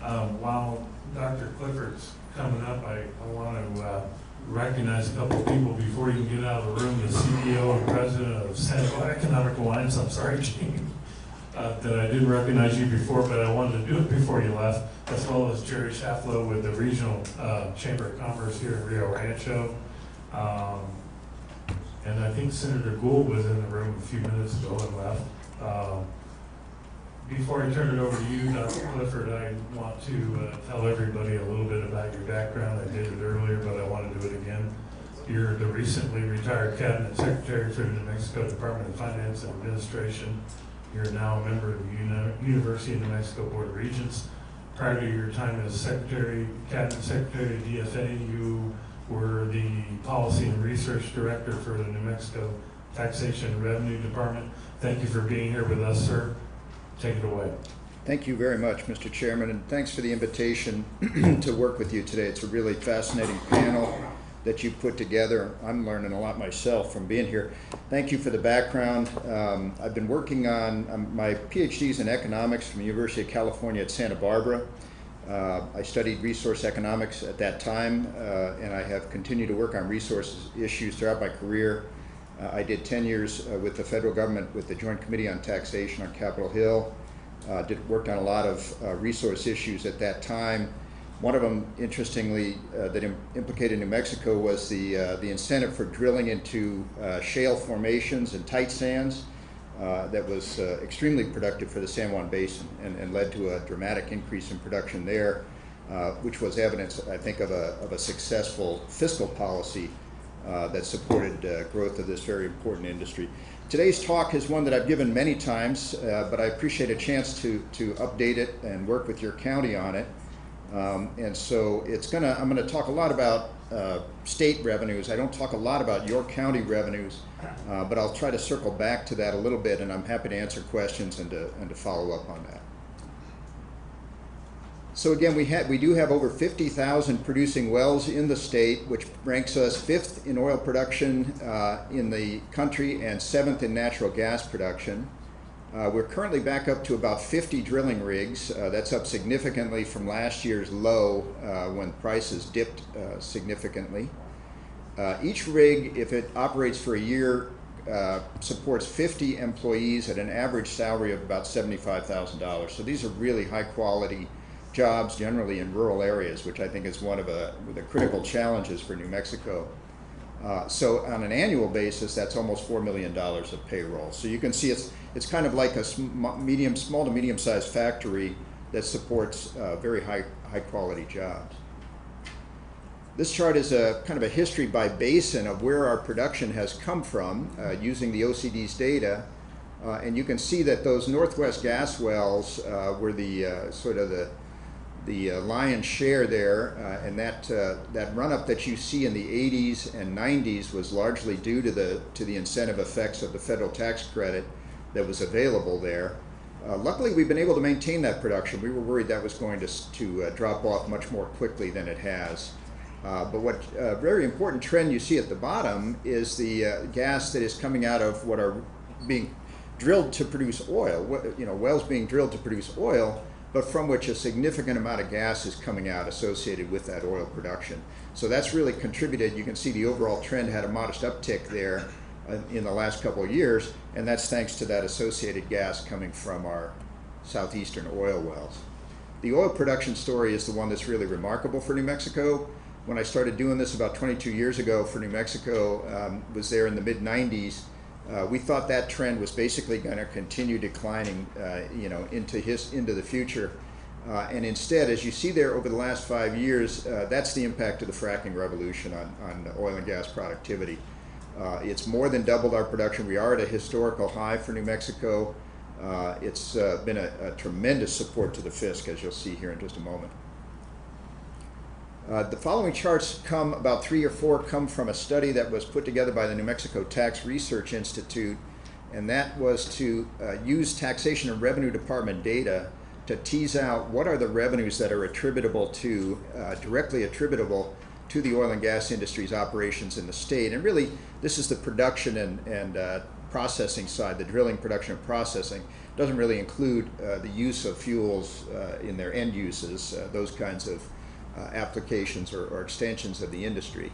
While Dr. Clifford's coming up, I want to recognize a couple of people before you can get out of the room. The CEO and president of Santa Economic Alliance, I'm sorry, Gene, that I didn't recognize you before, but I wanted to do it before you left, as well as Jerry Shaflow with the Regional Chamber of Commerce here in Rio Rancho. And I think Senator Gould was in the room a few minutes ago and left. Before I turn it over to you, Dr. Clifford, I want to tell everybody a little bit about your background. I did it earlier, but I want to do it again. You're the recently retired Cabinet Secretary for the New Mexico Department of Finance and Administration. You're now a member of the University of New Mexico Board of Regents. Prior to your time as Cabinet Secretary of DFA, you were the Policy and Research Director for the New Mexico Taxation and Revenue Department. Thank you for being here with us, sir. Take it away. Thank you very much, Mr. Chairman, and thanks for the invitation to work with you today. It's a really fascinating panel that you put together. I'm learning a lot myself from being here. Thank you for the background. I've been working on my PhDs in economics from the University of California at Santa Barbara. I studied resource economics at that time, and I have continued to work on resource issues throughout my career. I did 10 years with the federal government with the Joint Committee on Taxation on Capitol Hill. Worked on a lot of resource issues at that time. One of them, interestingly, that implicated New Mexico was the incentive for drilling into shale formations and tight sands. That was extremely productive for the San Juan Basin and led to a dramatic increase in production there, which was evidence, I think, of a successful fiscal policy that supported growth of this very important industry. Today's talk is one that I've given many times, but I appreciate a chance to update it and work with your county on it. And so I'm going to talk a lot about state revenues. I don't talk a lot about your county revenues, but I'll try to circle back to that a little bit, and I'm happy to answer questions and to follow up on that. So again, we do have over 50,000 producing wells in the state, which ranks us 5th in oil production in the country and 7th in natural gas production. We're currently back up to about 50 drilling rigs. That's up significantly from last year's low when prices dipped significantly. Each rig, if it operates for a year, supports 50 employees at an average salary of about $75,000. So these are really high quality jobs, generally in rural areas, which I think is one of the critical challenges for New Mexico. So on an annual basis, that's almost $4 million of payroll. So you can see it's kind of like a small to medium-sized factory that supports very high quality jobs. This chart is a kind of a history by basin of where our production has come from using the OCD's data. And you can see that those Northwest gas wells were the sort of the lion's share there, and that run-up that you see in the 80s and 90s was largely due to the incentive effects of the federal tax credit that was available there. Luckily, we've been able to maintain that production. We were worried that was going to drop off much more quickly than it has. But what very important trend you see at the bottom is the gas that is coming out of what are being drilled to produce oil. Wells being drilled to produce oil, but from which a significant amount of gas is coming out associated with that oil production. So that's really contributed. You can see the overall trend had a modest uptick there in the last couple of years, and that's thanks to that associated gas coming from our southeastern oil wells. The oil production story is the one that's really remarkable for New Mexico. When I started doing this about 22 years ago for New Mexico, was there in the mid-90s, we thought that trend was basically going to continue declining, into the future. And instead, as you see there over the last 5 years, that's the impact of the fracking revolution on oil and gas productivity. It's more than doubled our production. We are at a historical high for New Mexico. It's been a tremendous support to the fisc, as you'll see here in just a moment. The following charts about 3 or 4 come from a study that was put together by the New Mexico Tax Research Institute, and that was to use Taxation and Revenue Department data to tease out what are the revenues that are directly attributable to the oil and gas industry's operations in the state. And really, this is the production and processing side, the drilling, production, and processing. doesn't really include the use of fuels in their end uses, those kinds of applications or extensions of the industry.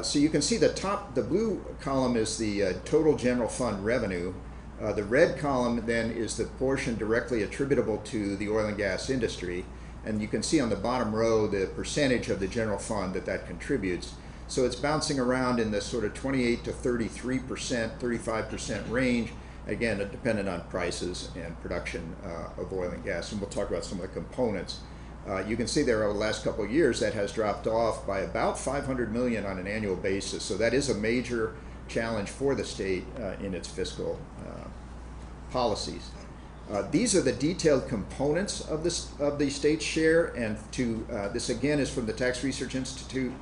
So you can see the blue column is the total general fund revenue. The red column then is the portion directly attributable to the oil and gas industry. And you can see on the bottom row the percentage of the general fund that contributes. So it's bouncing around in this sort of 28 to 33%, 35% range, again, dependent on prices and production of oil and gas. And we'll talk about some of the components. You can see there over the last couple of years that has dropped off by about $500 million on an annual basis. So that is a major challenge for the state in its fiscal policies. These are the detailed components of the state's share, and this again is from the Tax Research Institute,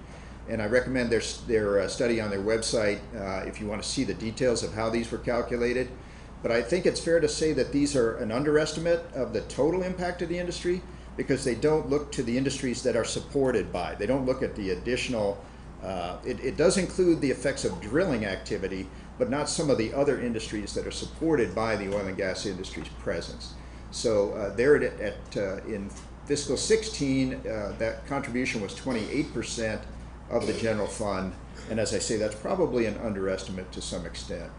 and I recommend their study on their website if you want to see the details of how these were calculated. But I think it's fair to say that these are an underestimate of the total impact of the industry, because they don't look to the industries that are supported by. They don't look at the additional, it does include the effects of drilling activity, but not some of the other industries that are supported by the oil and gas industry's presence. So there in fiscal 16, that contribution was 28% of the general fund, and as I say, that's probably an underestimate to some extent.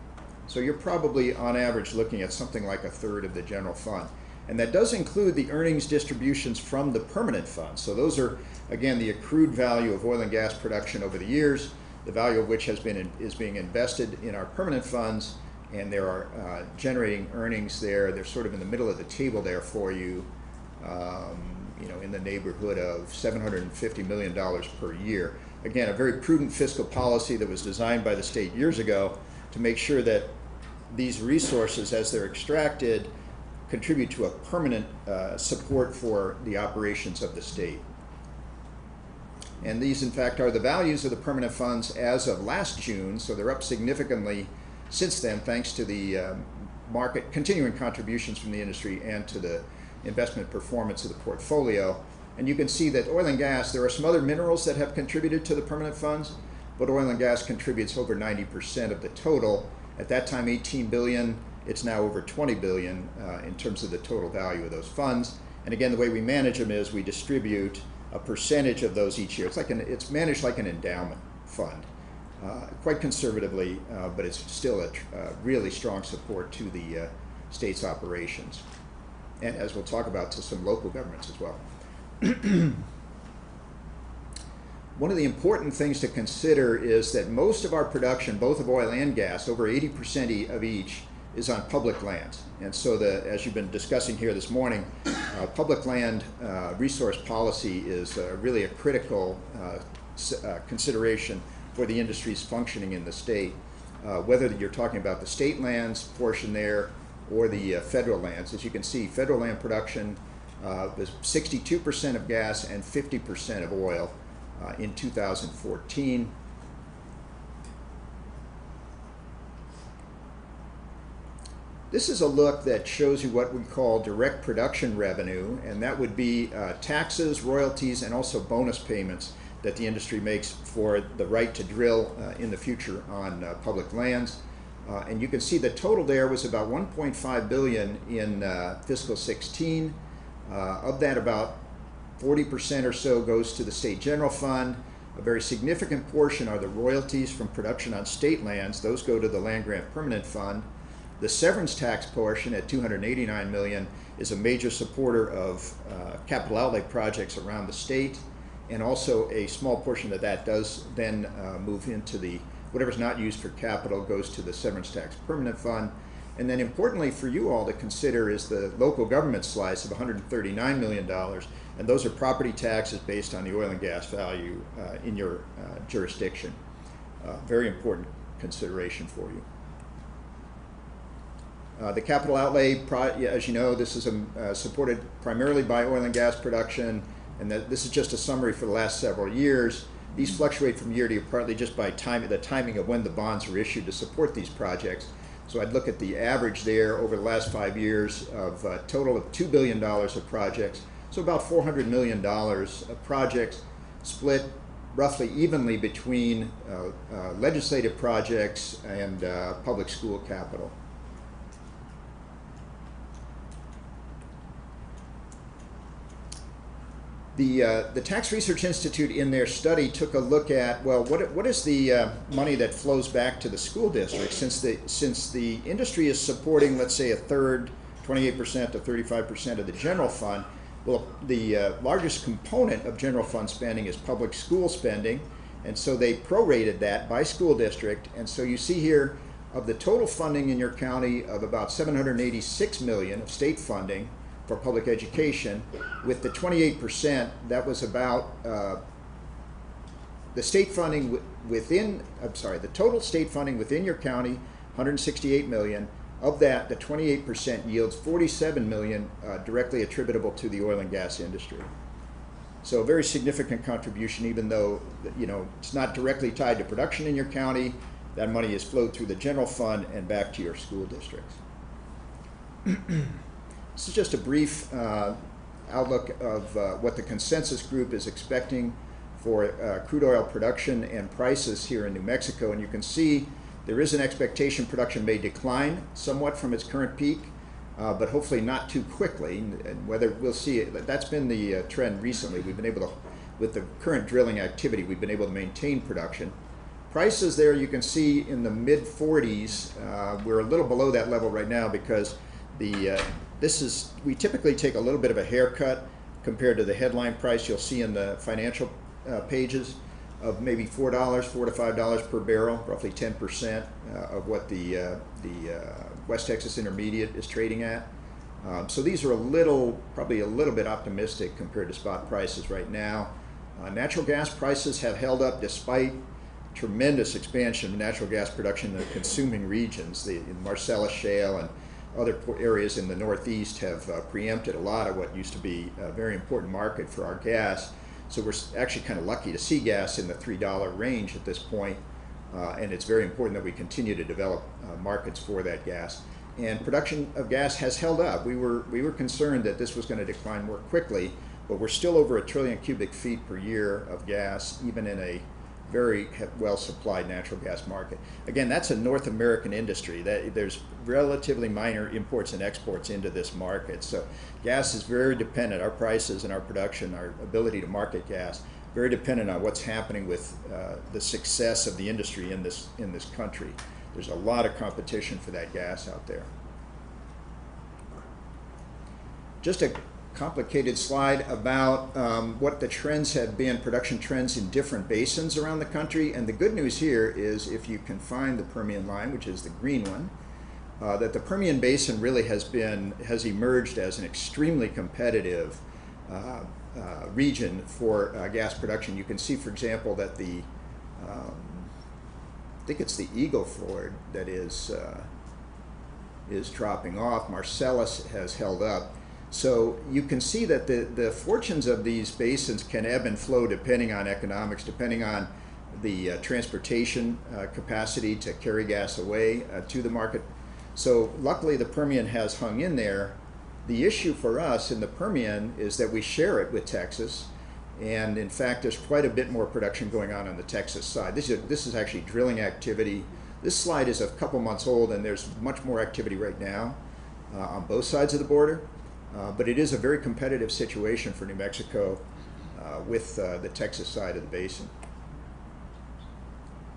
So you're probably on average looking at something like a third of the general fund. And that does include the earnings distributions from the permanent funds. So those are, again, the accrued value of oil and gas production over the years, the value of which is being invested in our permanent funds, and there are generating earnings there. They're sort of in the middle of the table there for you, in the neighborhood of $750 million per year. Again, a very prudent fiscal policy that was designed by the state years ago to make sure that these resources, as they're extracted, contribute to a permanent support for the operations of the state. And these, in fact, are the values of the permanent funds as of last June, so they're up significantly since then, thanks to the market continuing contributions from the industry and to the investment performance of the portfolio. And you can see that oil and gas, there are some other minerals that have contributed to the permanent funds, but oil and gas contributes over 90% of the total. At that time, 18 billion. It's now over 20 billion in terms of the total value of those funds. And again, the way we manage them is we distribute a percentage of those each year. It's managed like an endowment fund, quite conservatively, but it's still a really strong support to the state's operations. And as we'll talk about, to some local governments as well. One of the important things to consider is that most of our production, both of oil and gas, over 80% of each, is on public lands. And so as you've been discussing here this morning, public land resource policy is really a critical consideration for the industry's functioning in the state, whether you're talking about the state lands portion there or the federal lands. As you can see, federal land production was 62% of gas and 50% of oil in 2014. This is a look that shows you what we call direct production revenue, and that would be taxes, royalties, and also bonus payments that the industry makes for the right to drill in the future on public lands. And you can see the total there was about 1.5 billion in fiscal 16. Of that, about 40% or so goes to the state general fund. A very significant portion are the royalties from production on state lands. Those go to the land grant permanent fund. The severance tax portion at $289 million is a major supporter of capital outlay projects around the state, and also a small portion of that does then move into whatever's not used for capital goes to the severance tax permanent fund. And then importantly for you all to consider is the local government slice of $139 million, and those are property taxes based on the oil and gas value in your jurisdiction. Very important consideration for you. The capital outlay, as you know, this is supported primarily by oil and gas production, and this is just a summary for the last several years. These fluctuate from year to year, partly just by the timing of when the bonds are issued to support these projects. So I'd look at the average there over the last 5 years of a total of $2 billion of projects. So about $400 million of projects split roughly evenly between legislative projects and public school capital. The Tax Research Institute in their study took a look at, well, what is the money that flows back to the school district since the industry is supporting, let's say, a third, 28% to 35% of the general fund. Well, the largest component of general fund spending is public school spending, and so they prorated that by school district. And so you see here, of the total funding in your county of about $786 million of state funding for public education, with the 28%, that was about the state funding within, I'm sorry, the total state funding within your county, $168 million. Of that, the 28% yields $47 million directly attributable to the oil and gas industry. So a very significant contribution, even though, you know, it's not directly tied to production in your county. That money is flowed through the general fund and back to your school districts. This is just a brief outlook of what the consensus group is expecting for crude oil production and prices here in New Mexico. And you can see there is an expectation production may decline somewhat from its current peak, but hopefully not too quickly. And whether we'll see, that's been the trend recently. We've been able to, with the current drilling activity, we've been able to maintain production. Prices there, you can see in the mid 40s. We're a little below that level right now because we typically take a little bit of a haircut compared to the headline price you'll see in the financial pages of maybe $4 to $5 per barrel, roughly 10% of what the West Texas Intermediate is trading at. So these are probably a little bit optimistic compared to spot prices right now. Natural gas prices have held up despite tremendous expansion of natural gas production in the consuming regions. The Marcellus Shale and other areas in the Northeast have preempted a lot of what used to be a very important market for our gas. So we're actually kind of lucky to see gas in the $3 range at this point, and it's very important that we continue to develop markets for that gas. And production of gas has held up. We were concerned that this was going to decline more quickly, but we're still over 1 trillion cubic feet per year of gas, even in a very well-supplied natural gas market. Again, that's a North American industry. There's relatively minor imports and exports into this market. So gas is very dependent, our prices and our production, our ability to market gas, very dependent on what's happening with the success of the industry in this country. There's a lot of competition for that gas out there. Just a complicated slide about what the trends have been, production trends in different basins around the country. And the good news here is, if you can find the Permian line, which is the green one, that the Permian Basin really has emerged as an extremely competitive region for gas production. You can see, for example, that I think it's the Eagle Ford that is dropping off. Marcellus has held up. So you can see that the fortunes of these basins can ebb and flow depending on economics, depending on the transportation capacity to carry gas away to the market. So luckily the Permian has hung in there. The issue for us in the Permian is that we share it with Texas. And in fact, there's quite a bit more production going on the Texas side. This is actually drilling activity. This slide is a couple months old, and there's much more activity right now on both sides of the border. But it is a very competitive situation for New Mexico with the Texas side of the basin.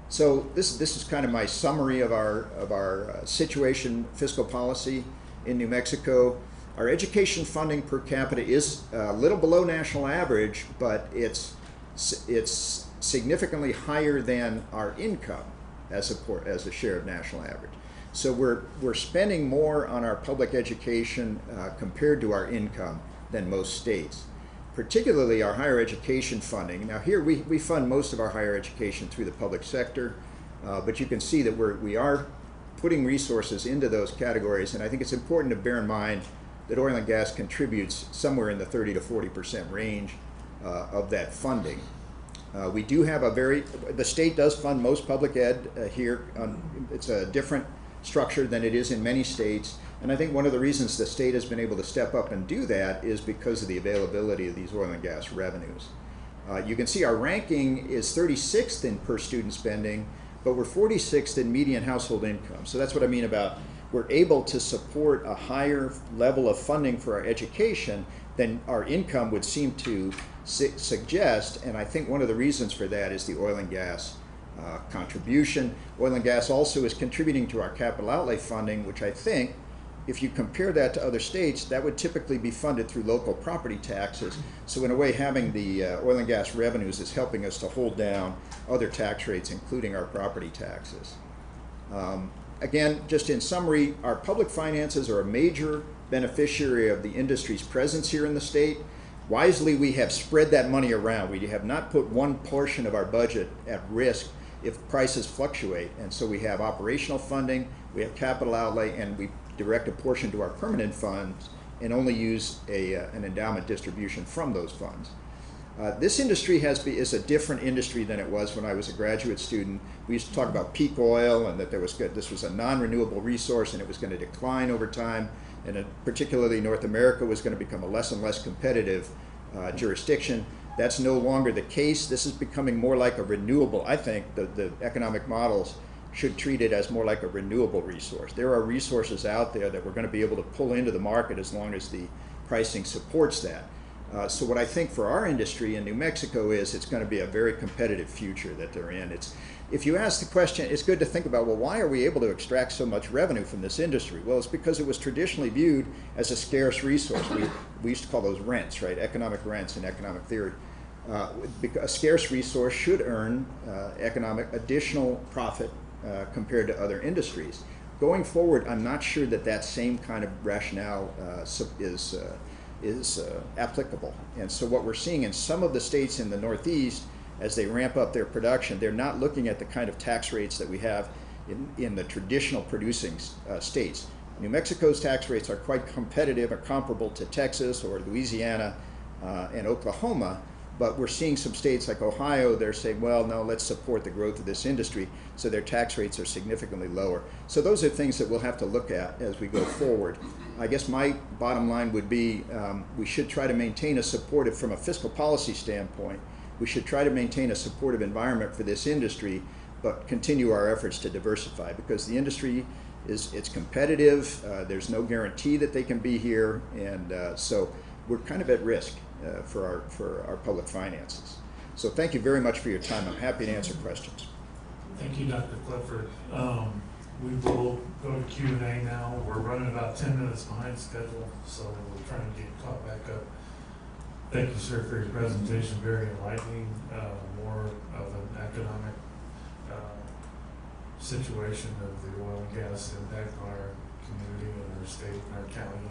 So this is kind of my summary of our situation, fiscal policy in New Mexico. Our education funding per capita is a little below national average, but it's significantly higher than our income as a share of national average. So we're spending more on our public education compared to our income than most states, particularly our higher education funding. Now here we fund most of our higher education through the public sector, but you can see that we are putting resources into those categories, and I think it's important to bear in mind that oil and gas contributes somewhere in the 30 to 40% range of that funding. We do have the state does fund most public ed here. It's a different structure than it is in many states, and I think one of the reasons the state has been able to step up and do that is because of the availability of these oil and gas revenues. You can see our ranking is 36th in per student spending, but we're 46th in median household income. So that's what I mean about we're able to support a higher level of funding for our education than our income would seem to suggest, and I think one of the reasons for that is the oil and gas contribution. Oil and gas also is contributing to our capital outlay funding, which I think, if you compare that to other states, that would typically be funded through local property taxes. So in a way, having the oil and gas revenues is helping us to hold down other tax rates, including our property taxes. Again, just in summary, our public finances are a major beneficiary of the industry's presence here in the state. Wisely, we have spread that money around. We have not put one portion of our budget at risk if prices fluctuate. And so we have operational funding, we have capital outlay, and we direct a portion to our permanent funds and only use an endowment distribution from those funds. This industry is a different industry than it was when I was a graduate student. We used to talk about peak oil and that this was a non-renewable resource and it was going to decline over time, and particularly North America was going to become a less and less competitive jurisdiction. That's no longer the case. This is becoming more like a renewable. I think the economic models should treat it as more like a renewable resource. There are resources out there that we're going to be able to pull into the market as long as the pricing supports that. So what I think for our industry in New Mexico is it's going to be a very competitive future that they're in. If you ask the question, it's good to think about, well, why are we able to extract so much revenue from this industry? Well, it's because it was traditionally viewed as a scarce resource. We used to call those rents, right? Economic rents in economic theory. A scarce resource should earn additional profit compared to other industries. Going forward, I'm not sure that same kind of rationale is applicable. And so what we're seeing in some of the states in the Northeast, as they ramp up their production, they're not looking at the kind of tax rates that we have in the traditional producing states. New Mexico's tax rates are quite competitive or comparable to Texas or Louisiana and Oklahoma. But we're seeing some states like Ohio, they're saying, well, no, let's support the growth of this industry, so their tax rates are significantly lower. So those are things that we'll have to look at as we go forward. I guess my bottom line would be we should try to maintain from a fiscal policy standpoint, we should try to maintain a supportive environment for this industry, but continue our efforts to diversify, because the industry it's competitive, there's no guarantee that they can be here, and so we're kind of at risk for our public finances. So thank you very much for your time. I'm happy to answer questions. Thank you, Dr. Clifford. We will go to Q&A now. We're running about 10 minutes behind schedule, so we're trying to get caught back up. Thank you, sir, for your presentation. Very enlightening. More of an economic situation of the oil and gas impact on our community and our state and our county.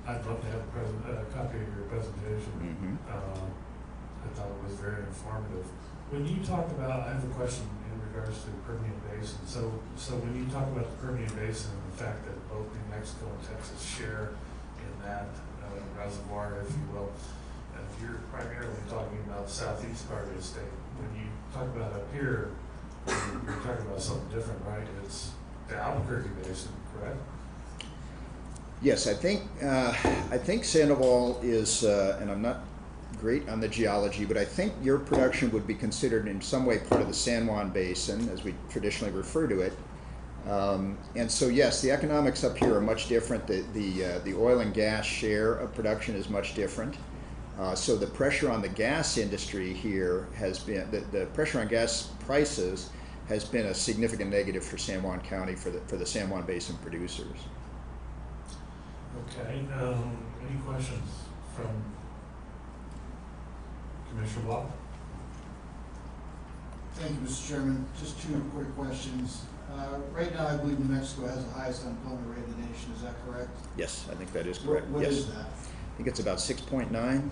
I'd love to have a copy of your presentation. Mm-hmm. I thought it was very informative. When you talk about, I have a question in regards to the Permian Basin. So when you talk about the Permian Basin and the fact that both New Mexico and Texas share in that reservoir, if you will, and if you're primarily talking about the southeast part of the state, when you talk about up here, you're talking about something different, right? It's the Albuquerque Basin, correct? Yes, I think Sandoval is, and I'm not great on the geology, but I think your production would be considered in some way part of the San Juan Basin, as we traditionally refer to it. And so, yes, the economics up here are much different. The oil and gas share of production is much different. So the pressure on the gas industry here has been, the pressure on gas prices has been a significant negative for San Juan County, for the San Juan Basin producers. Okay, any questions from Commissioner Block? Thank you, Mr. Chairman. Just two quick questions. Right now, I believe New Mexico has the highest unemployment rate in the nation. Is that correct? Yes, I think that is correct. What yes. is that? I think it's about 6.9.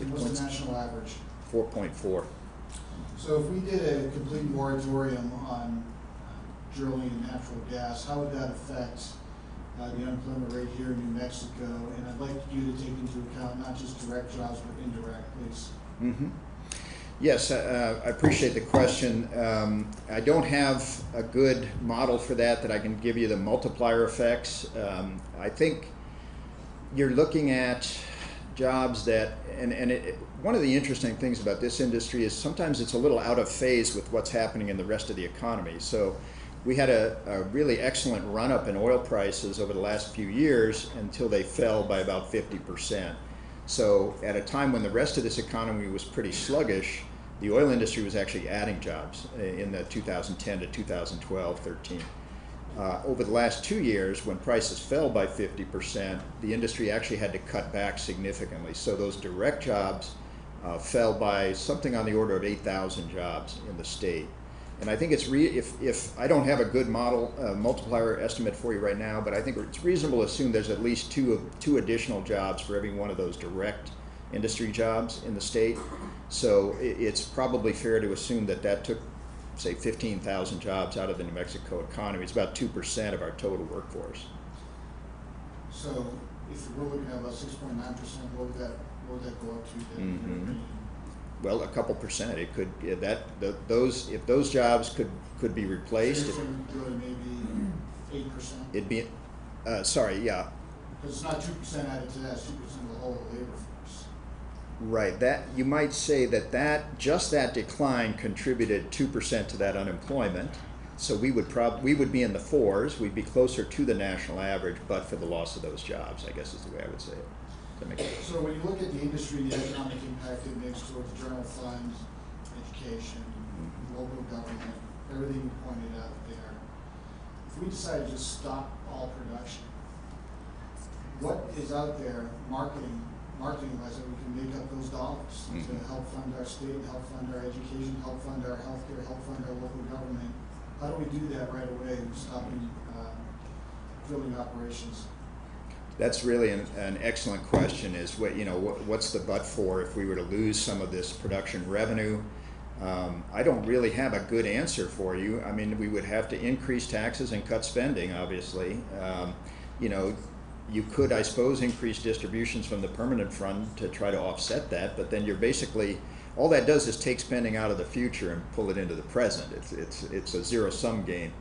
What's the national average? 4.4. So if we did a complete moratorium on drilling and natural gas, how would that affect the unemployment rate here in New Mexico? And I'd like you to take into account not just direct jobs, but indirect, please. Mm-hmm. Yes, I appreciate the question. I don't have a good model for that I can give you the multiplier effects. I think you're looking at jobs that, one of the interesting things about this industry is sometimes it's a little out of phase with what's happening in the rest of the economy. So we had a really excellent run up in oil prices over the last few years until they fell by about 50%. So at a time when the rest of this economy was pretty sluggish, the oil industry was actually adding jobs in the 2010 to 2012, 13. Over the last 2 years, when prices fell by 50%, the industry actually had to cut back significantly. So those direct jobs fell by something on the order of 8,000 jobs in the state. And I think it's if I don't have a good model multiplier estimate for you right now, but I think it's reasonable to assume there's at least two additional jobs for every one of those direct industry jobs in the state. So it's probably fair to assume that that took, say, 15,000 jobs out of the New Mexico economy. It's about 2% of our total workforce. So if we're looking at about 6.9%, what would that go up to then? Mm-hmm. Well, a couple percent. It could those if those jobs could be replaced. So go to maybe 8%. It'd be sorry, yeah. Because it's not 2% added to that; it's 2% of the whole labor force. Right. That you might say that just that decline contributed 2% to that unemployment. So we would be in the fours. We'd be closer to the national average, but for the loss of those jobs, I guess is the way I would say it. That makes sense. So when you look at the industry, the economic impact it makes towards general fund, education, local government, everything you pointed out there. If we decide to just stop all production, what is out there marketing wise that we can make up those dollars to help fund our state, help fund our education, help fund our healthcare, help fund our local government? How do we do that right away, stopping drilling operations? That's really an excellent question. Is what's the but for if we were to lose some of this production revenue? I don't really have a good answer for you. I mean, we would have to increase taxes and cut spending, obviously. You could, I suppose, increase distributions from the permanent fund to try to offset that, but then you're basically, all that does is take spending out of the future and pull it into the present. It's a zero-sum game.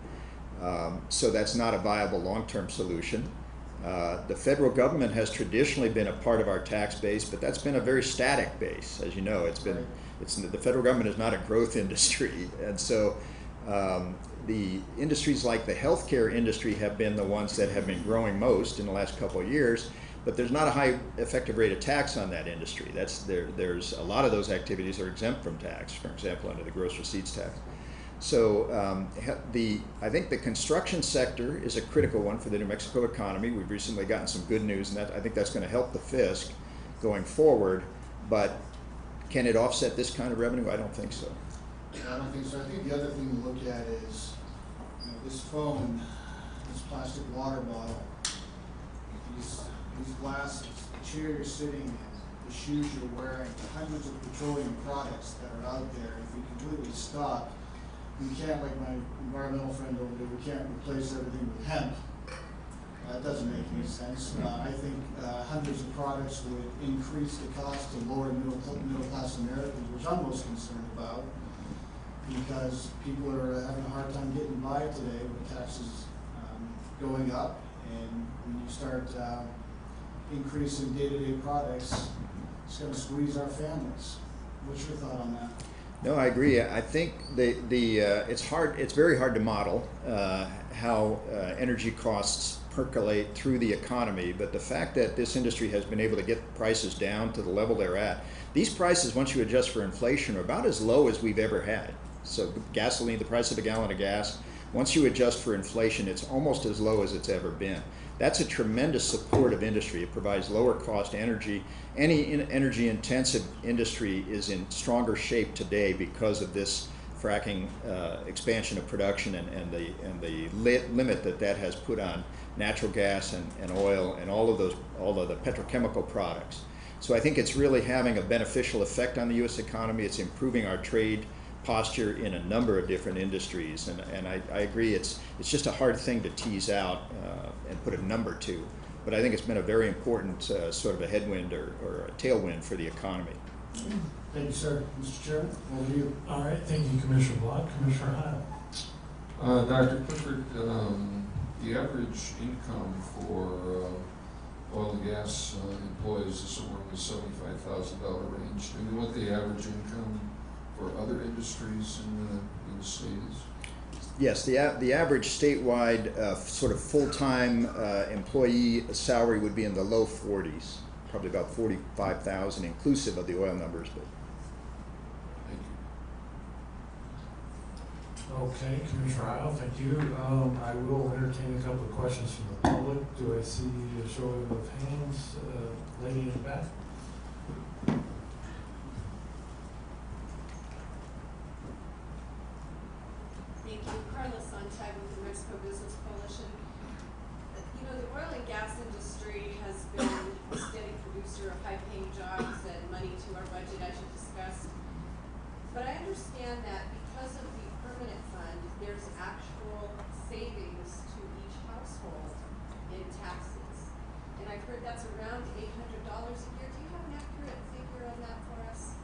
So that's not a viable long-term solution. The federal government has traditionally been a part of our tax base, but that's been a very static base, as you know. The federal government is not a growth industry, and so the industries like the healthcare industry have been the ones that have been growing most in the last couple of years. But there's not a high effective rate of tax on that industry. There's a lot of those activities are exempt from tax, for example, under the gross receipts tax. So I think the construction sector is a critical one for the New Mexico economy. We've recently gotten some good news, and I think that's going to help the fisc going forward. But can it offset this kind of revenue? I don't think so. I don't think so. I think the other thing to look at is this phone, this plastic water bottle, these glasses, the chair you're sitting in, the shoes you're wearing, the hundreds of petroleum products that are out there. If we completely stop, we can't, like my environmental friend over there, we can't replace everything with hemp. That doesn't make any sense. I think hundreds of products would increase the cost to lower middle-class Americans, which I'm most concerned about, because people are having a hard time getting by today with taxes going up, and when you start increasing day-to-day products, it's going to squeeze our families. What's your thought on that? No, I agree. I think it's very hard to model how energy costs percolate through the economy, but the fact that this industry has been able to get prices down to the level they're at, these prices, once you adjust for inflation, are about as low as we've ever had. So gasoline, the price of a gallon of gas, once you adjust for inflation, it's almost as low as it's ever been. That's a tremendous support of industry. It provides lower cost energy. Any energy intensive industry is in stronger shape today because of this fracking expansion of production and the limit that has put on natural gas and oil and all of the petrochemical products. So I think it's really having a beneficial effect on the U.S. economy. It's improving our trade posture in a number of different industries, and I agree it's just a hard thing to tease out and put a number to, but I think it's been a very important sort of a headwind or a tailwind for the economy. Thank you, sir. Mr. Chairman, over to you. All right, thank you, Commissioner Block. Commissioner Hyatt. Dr. Clifford, the average income for oil and gas employees is somewhere in the $75,000 range. Do you know what the average income for other industries in the state is? Yes, the average statewide sort of full-time employee salary would be in the low 40s probably about 45,000 inclusive of the oil numbers. But Thank you. Okay, Commissioner Ryle, thank you. I will entertain a couple of questions from the public. Do I see a show of hands? Lady in the back? Thank you. Carla Sontag with the Mexico Business Coalition. You know, the oil and gas industry has been a steady producer of high-paying jobs and money to our budget, as you discussed. But I understand that because of the permanent fund, there's actual savings to each household in taxes. And I've heard that's around $800 a year. Do you have an accurate figure on that for us?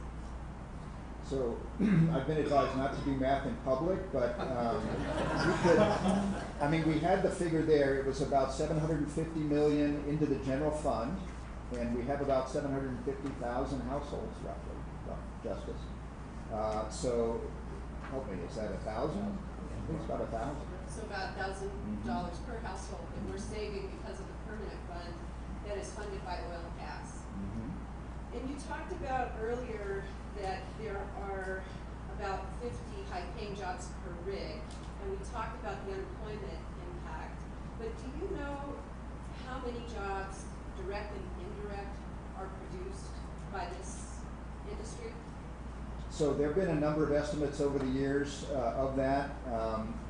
so I've been advised not to do math in public, but we could. I mean, we had the figure there. It was about 750 million into the general fund, and we have about 750,000 households roughly. Justice. So, help me. Is that 1,000? I think it's about 1,000. So about $1,000 per household that we're saving because of the permanent fund that is funded by oil and gas. And you talked about earlier that there are about 50 high-paying jobs per rig, and we talked about the unemployment impact. But do you know how many jobs, direct and indirect, are produced by this industry? So there have been a number of estimates over the years of that,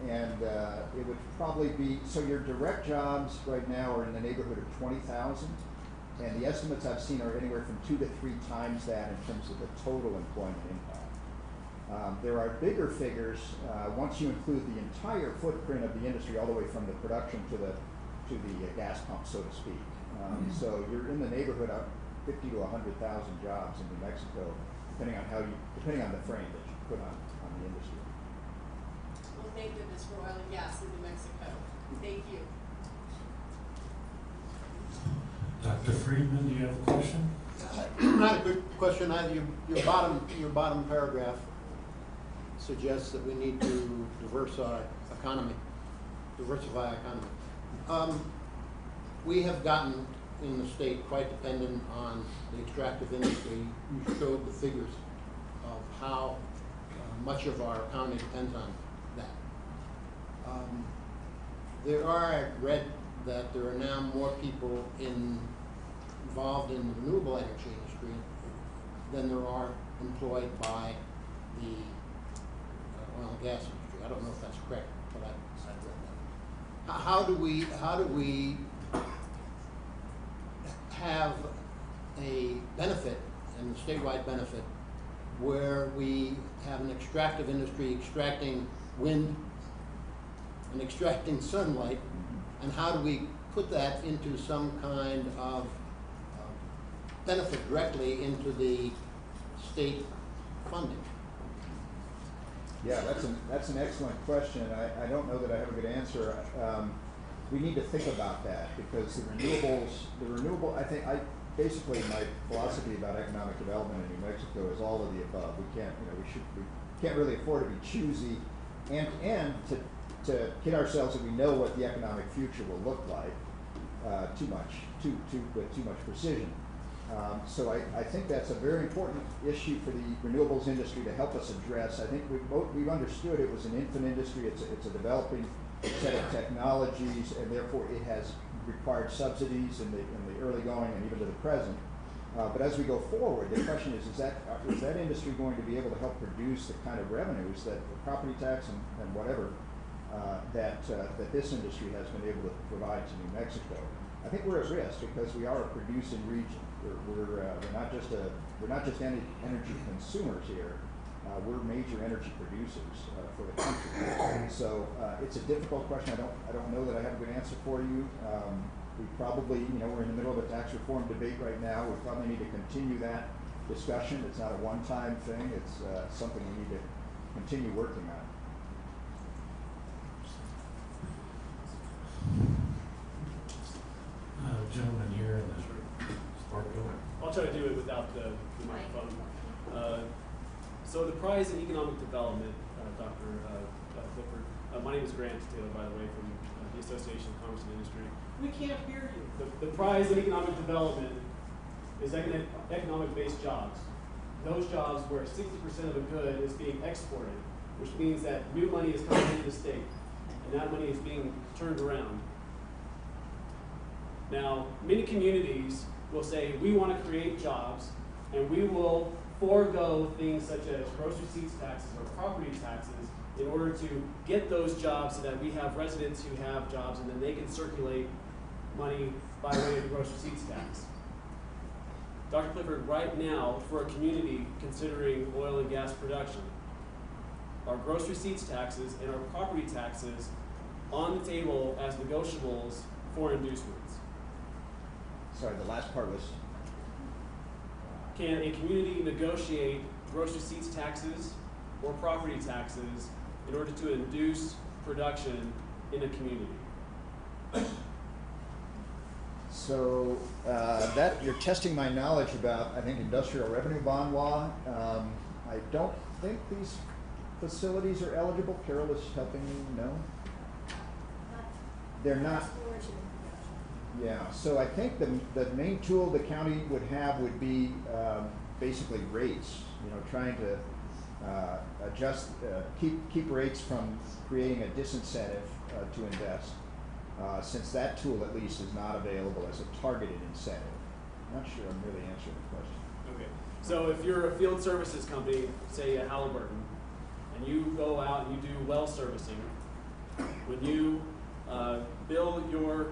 and it would probably be, so your direct jobs right now are in the neighborhood of 20,000, and the estimates I've seen are anywhere from 2 to 3 times that in terms of the total employment impact. There are bigger figures once you include the entire footprint of the industry, all the way from the production to the gas pump, so to speak. So you're in the neighborhood of 50 to 100,000 jobs in New Mexico, depending on the frame that you put on the industry. Well, thank goodness for oil and gas in New Mexico. Thank you. Dr. Friedman, do you have a question? Not a quick question. Your bottom paragraph suggests that we need to diversify economy. We have gotten in the state quite dependent on the extractive industry. You showed the figures of how much of our economy depends on that. I read that there are now more people involved in the renewable energy industry than there are employed by the oil and gas industry. I don't know if that's correct, but I've read that. How do we have a benefit, and a statewide benefit, where we have an extractive industry extracting wind and extracting sunlight, and how do we put that into some kind of benefit directly into the state funding? Yeah, that's an excellent question. I don't know that I have a good answer. We need to think about that, because basically my philosophy about economic development in New Mexico is all of the above. We can't really afford to be choosy and to kid ourselves that we know what the economic future will look like with too much precision. So I think that's a very important issue for the renewables industry to help us address. I think we've understood it was an infant industry. It's a developing set of technologies, and therefore it has required subsidies in the early going and even to the present. But as we go forward, the question is that industry going to be able to help produce the kind of revenues that the property tax and whatever that this industry has been able to provide to New Mexico? I think we're at risk because we are a producing region. We're not just energy consumers here. We're major energy producers for the country. So it's a difficult question. I don't know that I have a good answer for you. We probably, we're in the middle of a tax reform debate right now. We probably need to continue that discussion. It's not a one-time thing. It's something we need to continue working on. Gentleman here in the Spark Building. I'll try to do it without the microphone. So the prize in economic development, Dr. Clifford. My name is Grant Taylor, by the way, from the Association of Commerce and Industry. We can't hear you. The prize in economic development is economic-based jobs. Those jobs where 60% of a good is being exported, which means that new money is coming into the state, and that money is being turned around. Now, many communities will say, we want to create jobs, and we will forego things such as gross receipts taxes or property taxes in order to get those jobs so that we have residents who have jobs, and then they can circulate money by way of the gross receipts tax. Dr. Clifford, right now, for a community considering oil and gas production, our gross receipts taxes and our property taxes on the table as negotiables for inducements. Sorry, the last part was? Can a community negotiate gross receipts taxes or property taxes in order to induce production in a community? So that you're testing my knowledge about, I think, industrial revenue bond law. I don't think these facilities are eligible. Carol is helping me know. They're not. Yeah, so I think the main tool the county would have would be basically rates. You know, trying to adjust, keep rates from creating a disincentive to invest. Since that tool at least is not available as a targeted incentive. I'm not sure I'm really answering the question. Okay, so if you're a field services company, say at Halliburton, and you go out and you do well servicing, when you bill your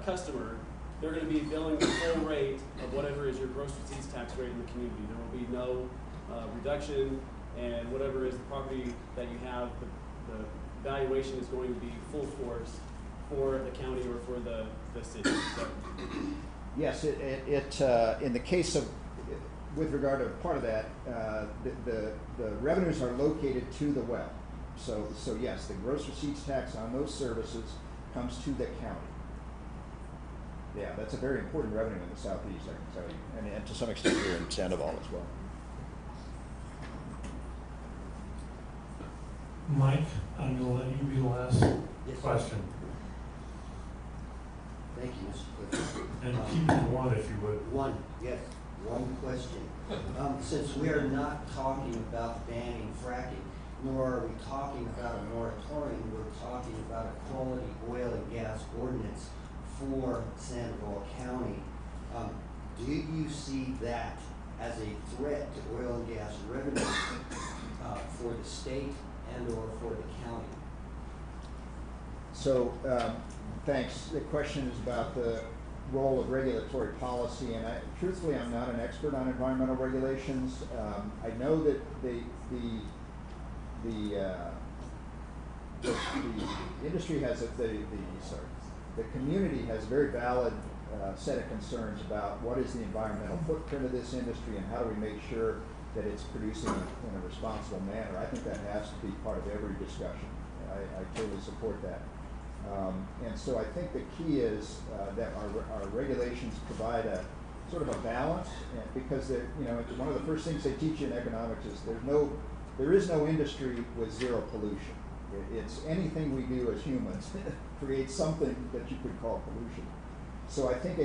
customer, they're going to be billing the full rate of whatever is your gross receipts tax rate in the community. There will be no reduction, and whatever is the property that you have, the valuation is going to be full force for the county or for the city. So. Yes, in the case of, with regard to part of that, the revenues are located to the well. So yes, the gross receipts tax on those services comes to the county. Yeah, that's a very important revenue in the southeast, I can tell you, and to some extent here in Sandoval as well. Mike, I'm going to let you be the last question. Thank you, Mr. Clifford. And keep it to one if you would. One question. Since we are not talking about banning fracking, nor are we talking about a moratorium, we're talking about a quality oil and gas ordinance for Sandoval County. Do you see that as a threat to oil and gas revenue for the state and or for the county? So, thanks. The question is about the role of regulatory policy, and truthfully, I'm not an expert on environmental regulations. I know that the industry has the community has a very valid set of concerns about what is the environmental footprint of this industry and how do we make sure that it's producing in a responsible manner. I think that has to be part of every discussion. I totally support that. And so I think the key is that our regulations provide a sort of a balance, because one of the first things they teach you in economics is there is no industry with zero pollution. It's anything we do as humans creates something that you could call pollution. So I think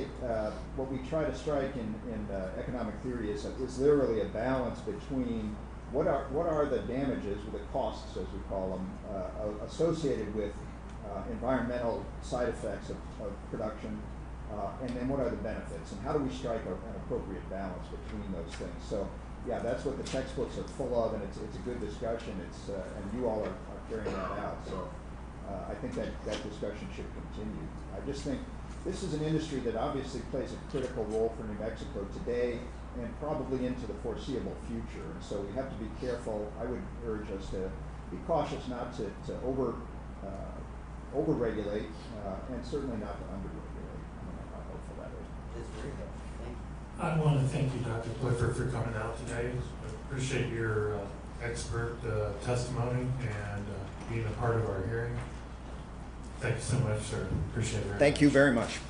what we try to strike in economic theory is literally a balance between what are the damages, or the costs as we call them, associated with environmental side effects of production, and then what are the benefits, and how do we strike an appropriate balance between those things. So yeah, that's what the textbooks are full of, and it's a good discussion. And you all are carrying that out. So I think that discussion should continue. I just think this is an industry that obviously plays a critical role for New Mexico today and probably into the foreseeable future. And so we have to be careful. I would urge us to be cautious not to over-regulate and certainly not to under-regulate. I'm hopeful that way. That's very helpful. Thank you. I want to thank you, Dr. Clifford, for coming out today. I appreciate your expert testimony and being a part of our hearing. Thank you so much, sir. Appreciate it. Thank you very much.